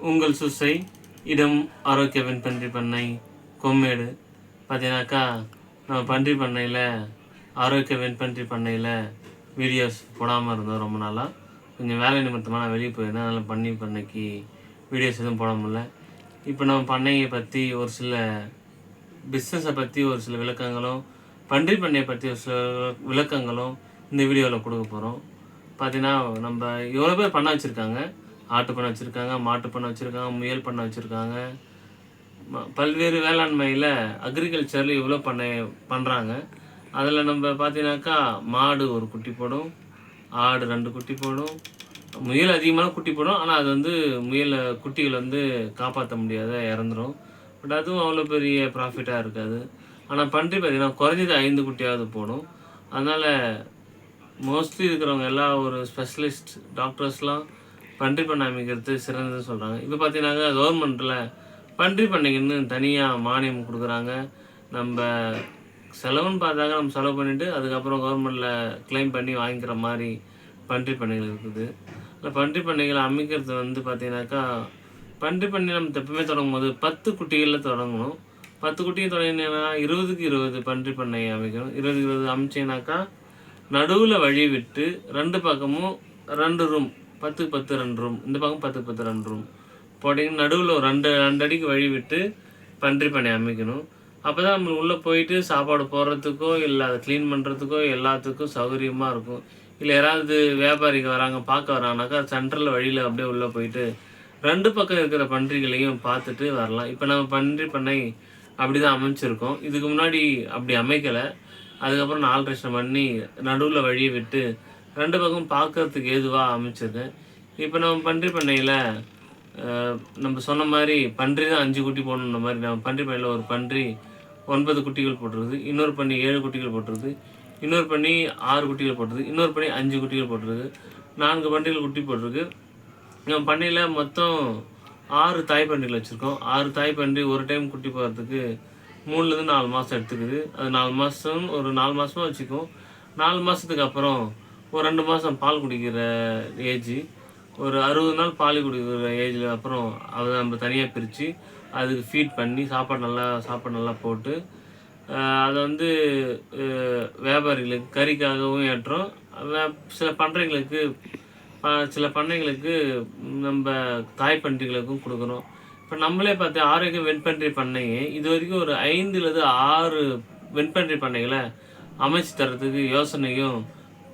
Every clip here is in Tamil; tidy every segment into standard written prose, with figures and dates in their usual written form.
உங்கள் சுசை இடம் ஆரோக்கிய வெண்பன்றி பண்ணை கொம்மேடு. பார்த்தீங்கன்னாக்கா நம்ம பன்றி பண்ணையில் ஆரோக்கிய வெண்பன்றி பண்ணையில் வீடியோஸ் போடாமல் இருந்தோம் ரொம்ப நாளாக. கொஞ்சம் வேலை நிமித்தமாக நான் வெளியே போயிருந்தேன், அதனால் பண்ணைக்கு வீடியோஸ் எதுவும் போட முடியல. இப்போ நம்ம பண்ணையை பற்றி ஒரு சில பிஸ்னஸை பற்றி ஒரு சில விளக்கங்களும், பன்றி பண்ணையை பற்றி ஒரு சில விளக்கங்களும் இந்த வீடியோவில் கொடுக்க போகிறோம். பார்த்தீங்கன்னா நம்ம எவ்வளோ பேர் பண்ண வச்சுருக்காங்க. ஆட்டு பண்ணை வச்சுருக்காங்க, மாட்டு பண்ணை வச்சுருக்காங்க, முயல் பண்ணை வச்சுருக்காங்க. பல்வேறு வேளாண்மையில் அக்ரிகல்ச்சரில் இவ்வளோ பண்ணுறாங்க. அதில் நம்ம பார்த்தீங்கன்னாக்கா மாடு ஒரு குட்டி போடும், ஆடு 2 குட்டி போடும், முயல் அதிகமான குட்டி போடும். ஆனால் அது வந்து முயல் குட்டிகள் வந்து காப்பாற்ற முடியாத இறந்துடும். பட் அதுவும் அவ்வளோ பெரிய ப்ராஃபிட்டாக இருக்காது. ஆனால் பன்றி பார்த்திங்கன்னா குறைஞ்சது 5 குட்டியாவது போடும். அதனால் மோஸ்ட்லி இருக்கிறவங்க எல்லா ஒரு ஸ்பெஷலிஸ்ட் டாக்டர்ஸ்லாம் பன்றி பண்ணை அமைக்கிறது சிறந்ததுன்னு சொல்கிறாங்க. இப்போ பார்த்தீங்கன்னாக்கா கவர்மெண்ட்டில் பன்றி பண்ணைக்குன்னு தனியாக மானியம் கொடுக்குறாங்க. நம்ம செலவுன்னு பார்த்தாக்க நம்ம செலவு பண்ணிவிட்டு அதுக்கப்புறம் கவர்மெண்ட்டில் கிளைம் பண்ணி வாங்கிக்கிற மாதிரி பன்றி பண்ணைகள் இருக்குது. இல்லை பன்றி பண்ணைகளை அமைக்கிறது வந்து பார்த்தீங்கன்னாக்கா பன்றி பண்ணை நம்ம எப்பவுமே தொடங்கும் போது 10 குட்டிகளில் தொடங்கணும். 10 குட்டிகள் தொடங்கினீங்கன்னா 20க்கு 20 பன்றி பண்ணை அமைக்கணும். 20க்கு 20 அமைச்சிங்கனாக்கா நடுவில் வழி விட்டு 2 பக்கமும் 2 ரூம், 10க்கு 10 2 ரூம், இந்த பக்கம் 10க்கு 10 2 ரூம் போட்டிங்கன்னா நடுவில் ஒரு 2 அடிக்கு வழி விட்டு பன்றி பண்ணை அமைக்கணும். அப்போ தான் நம்மளுக்கு உள்ளே போயிட்டு சாப்பாடு போடுறதுக்கோ இல்லை அதை க்ளீன் பண்ணுறதுக்கோ எல்லாத்துக்கும் சௌகரியமாக இருக்கும். இல்லை யாராவது வியாபாரிக்கு வராங்க பார்க்க வராங்கனாக்கா சென்ட்ரலில் வழியில் அப்படியே உள்ளே போயிட்டு 2 பக்கம் இருக்கிற பன்றிகளையும் பார்த்துட்டு வரலாம். இப்போ நம்ம பன்றி பண்ணை அப்படி தான் அமைச்சிருக்கோம். இதுக்கு முன்னாடி அப்படி அமைக்கலை. அதுக்கப்புறம் நான் ஆல்ட்ரேஷன் பண்ணி நடுவில் வழியை விட்டு 2 பக்கம் பார்க்கறதுக்கு ஏதுவாக அமைச்சிருக்கேன். இப்போ நம்ம பன்றி பண்ணையில் நம்ம சொன்ன மாதிரி பன்றி தான் 5 குட்டி போடணுன்ற மாதிரி நம்ம பன்றி பண்ணையில் ஒரு பன்றி 9 குட்டிகள் போட்டுருது, இன்னொரு பண்ணி 7 குட்டிகள் போட்டுருது, இன்னொரு பண்ணி 6 குட்டிகள் போட்டுருது, இன்னொரு பண்ணி 5 குட்டிகள் போட்டுருக்கு, 4 பன்றிகள் குட்டி போட்டிருக்கு. நம்ம பண்ணையில் மொத்தம் 6 தாய் பன்றிகள் வச்சுருக்கோம். 6 தாய் பன்றி ஒரு டைம் குட்டி போகிறதுக்கு 3லேருந்து 4 மாதம் எடுத்துக்குது. அது 4 மாதம் ஒரு 4 மாதமாக வச்சுக்கும். 4 மாதத்துக்கு அப்புறம் ஒரு 2 மாதம் பால் குடிக்கிற ஏஜ், ஒரு 60 நாள் பால் குடிக்கிற ஏஜில் அப்புறம் அதை நம்ம தனியாக பிரித்து அதுக்கு ஃபீட் பண்ணி சாப்பாடு நல்லா போட்டு அதை வந்து வியாபாரிகளுக்கு கறிக்காகவும் ஏற்றோம். சில பண்ணைகளுக்கு நம்ம தாய் பன்றிகளுக்கும் கொடுக்குறோம். இப்போ நம்மளே பார்த்து ஆரோக்கிய வெண்பன்றி பண்ணையை இது வரைக்கும் ஒரு 5லேருந்து 6 வெண்பன்றி பண்ணைகளை அமைச்சு தரத்துக்கு யோசனையும்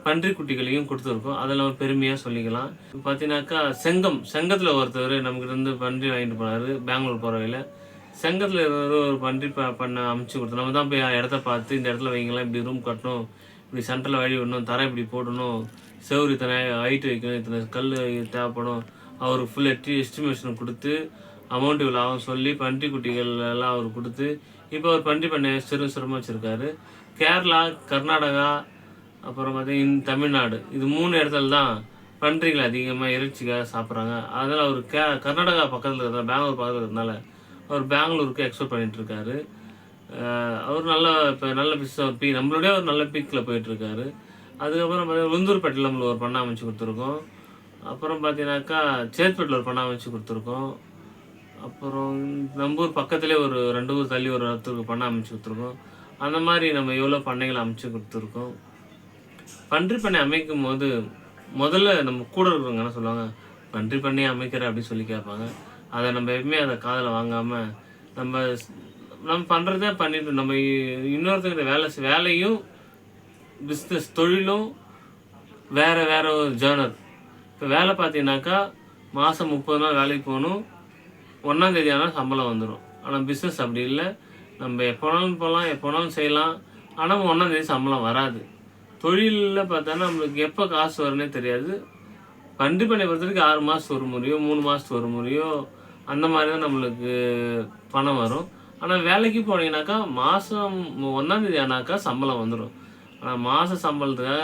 பன்றி குட்டிகளையும் கொடுத்துருக்கோம். அதில் நம்ம பெருமையாக சொல்லிக்கலாம். இப்போ பார்த்தீங்கன்னாக்கா செங்கத்தில் ஒருத்தர் நமக்கு வந்து பன்றி வாங்கிட்டு போனார். பெங்களூர் போகிற வழியில் செங்கத்தில் ஒரு பன்றி பண்ண அமைச்சு கொடுத்தோம். நம்ம தான் போய் இடத்த பார்த்து இந்த இடத்துல வைங்கலாம், இப்படி ரூம் கட்டணும், இப்படி சென்டரில் வழி விடணும், தரை இப்படி போடணும், செவ்வறு இத்தனை ஹைட்டு வைக்கணும், இத்தனை கல் தேவைப்படும், அவருக்கு ஃபுல் எஸ்டிமேஷன் கொடுத்து அமௌண்ட் இவ்வளோ ஆகும் சொல்லி பன்றி குட்டிகள் எல்லாம் அவர் கொடுத்து இப்போ அவர் பன்றி பண்ணை சிரமமாக வச்சுருக்காரு. கேரளா, கர்நாடகா, அப்புறம் பார்த்தீங்கன்னா தமிழ்நாடு, இது 3 இடத்துல தான் பன்றிகள் அதிகமாக இறைச்சிக்காக சாப்பிட்றாங்க. அதனால் அவர் கர்நாடகா பக்கத்தில் இருக்கிற பெங்களூர் பக்கத்தில் இருக்கிறதுனால அவர் பெங்களூருக்கு எக்ஸ்போர்ட் பண்ணிகிட்ருக்காரு. அவர் நல்ல பிஸ்னஸ் நம்மளுடைய ஒரு நல்ல பீக்கில் போயிட்டுருக்காரு. அதுக்கப்புறம் பார்த்தீங்கன்னா உளுந்தூர்பேட்டையில் நம்மளுக்கு ஒரு பண்ணை அமைச்சு கொடுத்துருக்கோம். அப்புறம் பார்த்தீங்கன்னாக்கா சேத்பேட்டில் ஒரு பண்ணை அமைச்சு கொடுத்துருக்கோம். அப்புறம் நம்ம ஊர் பக்கத்துலேயே ஒரு 2 ஊர் தள்ளி ஒரு இடத்துக்கு பண்ணை அமைச்சு கொடுத்துருக்கோம். அந்த மாதிரி நம்ம எவ்வளோ பண்ணைகளை அமைச்சு கொடுத்துருக்கோம். பன்றி பண்ணை அமைக்கும் போது முதல்ல நம்ம கூட இருக்கிறவங்க என்ன சொல்லுவாங்க, பன்றி பண்ணையை அமைக்கிற அப்படின்னு சொல்லி கேட்பாங்க. அதை நம்ம எப்பவுமே அதை காதில் வாங்காமல் நம்ம பண்ணுறதே பண்ணிட்டு நம்ம இன்னொருத்தங்கிட்ட வேலையும் பிஸ்னஸ் தொழிலும் வேறு ஒரு ஜேர்னர். இப்போ வேலை பார்த்தீங்கன்னாக்கா மாதம் 30 நாள் வேலைக்கு போகணும், 1ஆம் தேதி ஆனால் சம்பளம் வந்துடும். ஆனால் பிஸ்னஸ் அப்படி இல்லை. நம்ம எப்போனாலும் போகலாம், எப்போனாலும் செய்யலாம், ஆனால் 1ஆம் தேதி சம்பளம் வராது. தொழிலில் பார்த்தோன்னா நம்மளுக்கு எப்போ காசு வரும்னே தெரியாது. பன்றி பண்ணை பொறுத்தவரைக்கும் 6 மாதத்துக்கு ஒரு முறையோ 3 மாதத்துக்கு ஒரு முறையோ அந்த மாதிரி தான் நம்மளுக்கு பணம் வரும். ஆனால் வேலைக்கு போனீங்கன்னாக்கா மாதம் 1ஆம் தேதி ஆனாக்கா சம்பளம் வந்துடும். ஆனால் மாத சம்பளத்துக்காக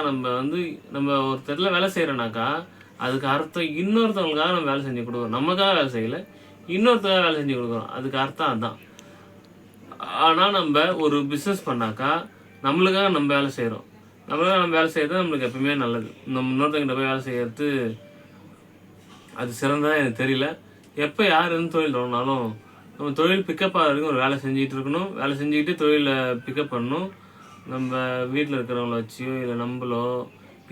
நம்ம ஒரு இடத்துல வேலை செய்கிறோன்னாக்கா அதுக்கு அர்த்தம் இன்னொருத்தவங்களுக்காக நம்ம வேலை செஞ்சு கொடுக்குறோம். நமக்காக வேலை செய்யலை, இன்னொருத்தருக்காக வேலை செஞ்சு கொடுக்குறோம். அதுக்கு அர்த்தம் அதுதான். ஆனால் நம்ம ஒரு பிஸ்னஸ் பண்ணாக்கா நம்மளுக்காக நம்ம வேலை செய்கிறோம். நம்ம வேலை செய்கிறது நம்மளுக்கு எப்பவுமே நல்லது. நம்ம இன்னொருத்தங்கிட்ட போய் வேலை செய்கிறது அது சிறந்ததாக எனக்கு தெரியல. எப்போ யார் எந்த தொழில் தொடங்கினாலும் நம்ம தொழில் பிக்கப் ஆகிற வரைக்கும் ஒரு வேலை செஞ்சுக்கிட்டு இருக்கணும். வேலை செஞ்சுக்கிட்டு தொழிலை பிக்கப் பண்ணணும். நம்ம வீட்டில் இருக்கிறவங்கள வச்சியோ இல்லை நம்மளோ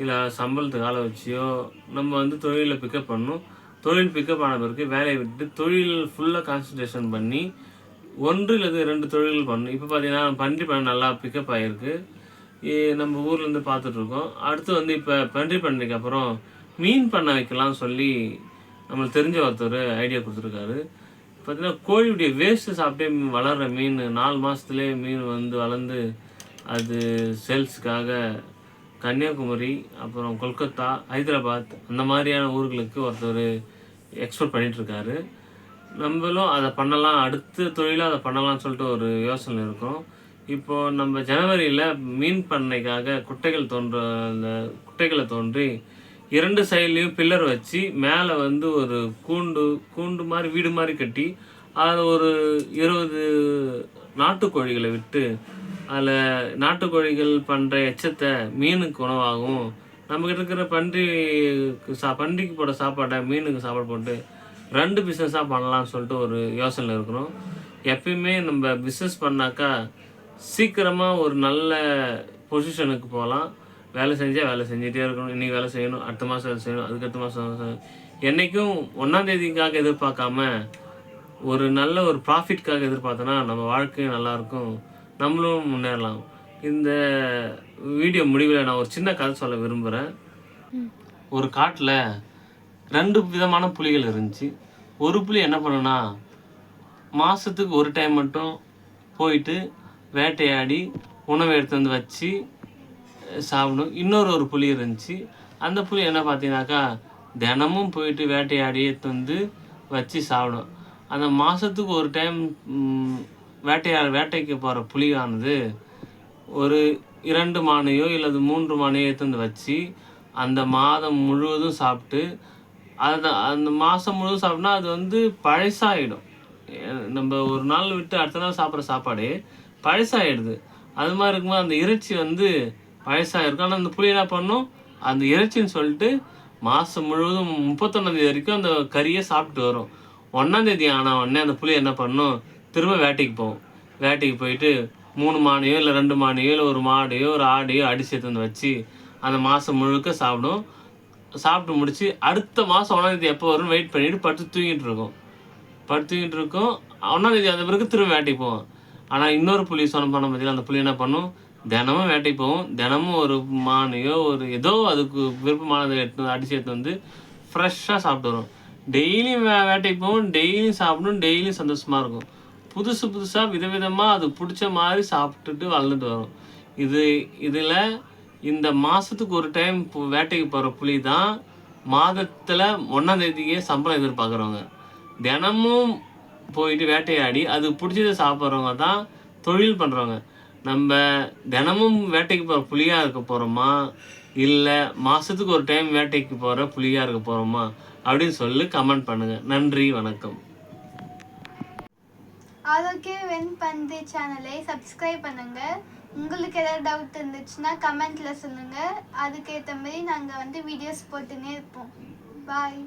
இல்லை சம்பளத்துக்கு ஆளை வச்சியோ நம்ம வந்து தொழிலை பிக்கப் பண்ணணும். தொழில் பிக்கப் ஆன பிறகு வேலையை விட்டு தொழில் ஃபுல்லாக கான்சன்ட்ரேஷன் பண்ணி 1 இல்லது 2 தொழில்கள் பண்ணணும். இப்போ பார்த்தீங்கன்னா பன்றி பண்ணை நல்லா பிக்கப் ஆகிருக்கு. நம்ம ஊர்லேருந்து பார்த்துட்ருக்கோம். அடுத்து வந்து இப்போ பன்றி பண்ணைக்கு அப்புறம் மீன் பண்ணை வைக்கலாம்னு சொல்லி நம்மளுக்கு தெரிஞ்ச ஒருத்தர் ஐடியா கொடுத்துருக்காரு. பார்த்தீங்கன்னா கோழியுடைய வேஸ்ட்டு சாப்பிட்டே வளர்கிற மீன் 4 மாதத்துலேயே மீன் வந்து வளர்ந்து அது சேல்ஸுக்காக கன்னியாகுமரி, அப்புறம் கொல்கத்தா, ஹைதராபாத் அந்த மாதிரியான ஊர்களுக்கு ஒருத்தர் எக்ஸ்போர்ட் பண்ணிகிட்ருக்காரு. நம்மளும் அதை பண்ணலாம், அடுத்த தொழிலாக அதை பண்ணலாம்னு சொல்லிட்டு ஒரு யோசனை இருக்கும். இப்போது நம்ம ஜனவரியில் மீன் பண்ணைக்காக அந்த குட்டைகளை தோன்றி 2 சைட்லேயும் பில்லர் வச்சு மேலே வந்து ஒரு கூண்டு மாதிரி வீடு மாதிரி கட்டி அதில் ஒரு 20 நாட்டுக்கோழிகளை விட்டு அதில் நாட்டுக்கோழிகள் பண்ணுற எச்சத்தை மீனுக்கு உணவாகவும் நம்மக்கிட்ட இருக்கிற பன்றிக்கு போட சாப்பாட்டை மீனுக்கு சாப்பாடு போட்டு 2 பிஸ்னஸாக பண்ணலாம்னு சொல்லிட்டு ஒரு யோசனை இருக்கிறோம். எப்பயுமே நம்ம பிஸ்னஸ் பண்ணாக்கா சீக்கிரமாக ஒரு நல்ல பொசிஷனுக்கு போகலாம். வேலை செஞ்சால் வேலை செஞ்சுட்டே இருக்கணும். இன்றைக்கி வேலை செய்யணும், அடுத்த மாதம் வேலை செய்யணும், அதுக்கடுத்த மாதம் என்றைக்கும் 1ஆம் தேதிக்காக எதிர்பார்க்காம ஒரு நல்ல ஒரு ப்ராஃபிட்காக எதிர்பார்த்தோன்னா நம்ம வாழ்க்கையும் நல்லாயிருக்கும், நம்மளும் முன்னேறலாம். இந்த வீடியோ முடிவில் நான் ஒரு சின்ன கதை சொல்ல விரும்புகிறேன். ஒரு காட்டில் 2 விதமான புலிகள் இருந்துச்சு. ஒரு புலி என்ன பண்ணுன்னா மாதத்துக்கு ஒரு டைம் மட்டும் போயிட்டு வேட்டையாடி உணவை எடுத்து வந்து வச்சு சாப்பிடும். ஒரு புலி இருந்துச்சு. அந்த புலி என்ன பார்த்தீங்கன்னாக்கா தினமும் போயிட்டு வேட்டையாடி எடுத்து வந்து வச்சு சாப்பிடும். அந்த மாதத்துக்கு ஒரு டைம் வேட்டைக்கு போகிற புலியானது ஒரு 2 மானையோ இல்லது 3 மானையோ எடுத்து வந்து வச்சு அந்த மாதம் முழுவதும் சாப்பிட்டு அந்த மாதம் முழுவதும் சாப்பிட்னா அது வந்து பழசாகிடும். நம்ம ஒரு நாள் விட்டு அடுத்த நாள் சாப்பிட்ற சாப்பாடு பழசாகிடுது. அது மாதிரி இருக்கும்போது அந்த இறைச்சி வந்து பழசாக இருக்கும். ஆனால் அந்த புளி என்ன பண்ணும், அந்த இறைச்சின்னு சொல்லிட்டு மாதம் முழுவதும் 31ஆம் தேதி வரைக்கும் அந்த கறியை சாப்பிட்டு வரும். 1ஆம் தேதி ஆனால் உடனே அந்த புளி என்ன பண்ணும், திரும்ப வேட்டைக்கு போகும். வேட்டைக்கு போயிட்டு 3 மானையோ இல்லை 2 மானையோ இல்லை ஒரு மாடையோ ஒரு ஆடையோ அடிச்சு எடுத்து வந்து வச்சு அந்த மாதம் முழுக்க சாப்பிடும். சாப்பிட்டு முடிச்சு அடுத்த மாதம் 1ஆம் தேதி எப்போ வரும்னு வெயிட் பண்ணிவிட்டு படுத்து தூங்கிட்டு இருக்கும். 1ஆம் தேதி அந்த பிறகு திரும்ப வேட்டைக்கு போவோம். ஆனால் இன்னொரு புலி சொன்ன பார்த்தீங்கன்னா அந்த புலி என்ன பண்ணும், தினமும் வேட்டைக்கு போகும். தினமும் ஒரு மானையோ ஒரு ஏதோ அதுக்கு விருப்பமானதை அடிச்சு எடுத்து வந்து ஃப்ரெஷ்ஷாக சாப்பிட்டு வரும். டெய்லியும் வேட்டைக்கு போகும், டெய்லியும் சாப்பிடும், டெய்லியும் சந்தோஷமாக இருக்கும். புதுசாக விதவிதமாக அது பிடிச்ச மாதிரி சாப்பிட்டுட்டு வளர்ந்துட்டு வரும். இதில் இந்த மாதத்துக்கு ஒரு டைம் வேட்டைக்கு போகிற புலி தான் மாதத்தில் 1ஆம் தேதியே சம்பளம் எதிர்பார்க்குறவங்க. தினமும் போயிட்டு வேட்டையாடி அது பிடிச்சதை சாப்பிட்றவங்க தான் தொழில் பண்ணுறவங்க. நம்ம தினமும் வேட்டைக்கு போகிற புலியாக இருக்க போகிறோமா இல்லை மாதத்துக்கு ஒரு டைம் வேட்டைக்கு போகிற புலியாக இருக்க போகிறோமா அப்படின்னு சொல்லி கமெண்ட் பண்ணுங்கள். நன்றி, வணக்கம். ஆரோக்கிய வெண்பன்றி சேனலை சப்ஸ்கிரைப் பண்ணுங்கள். உங்களுக்கு ஏதாவது டவுட் இருந்துச்சுன்னா கமெண்ட்டில் சொல்லுங்கள். அதுக்கேற்ற மாதிரி நாங்கள் வந்து வீடியோஸ் போட்டுன்னே இருப்போம். பாய்.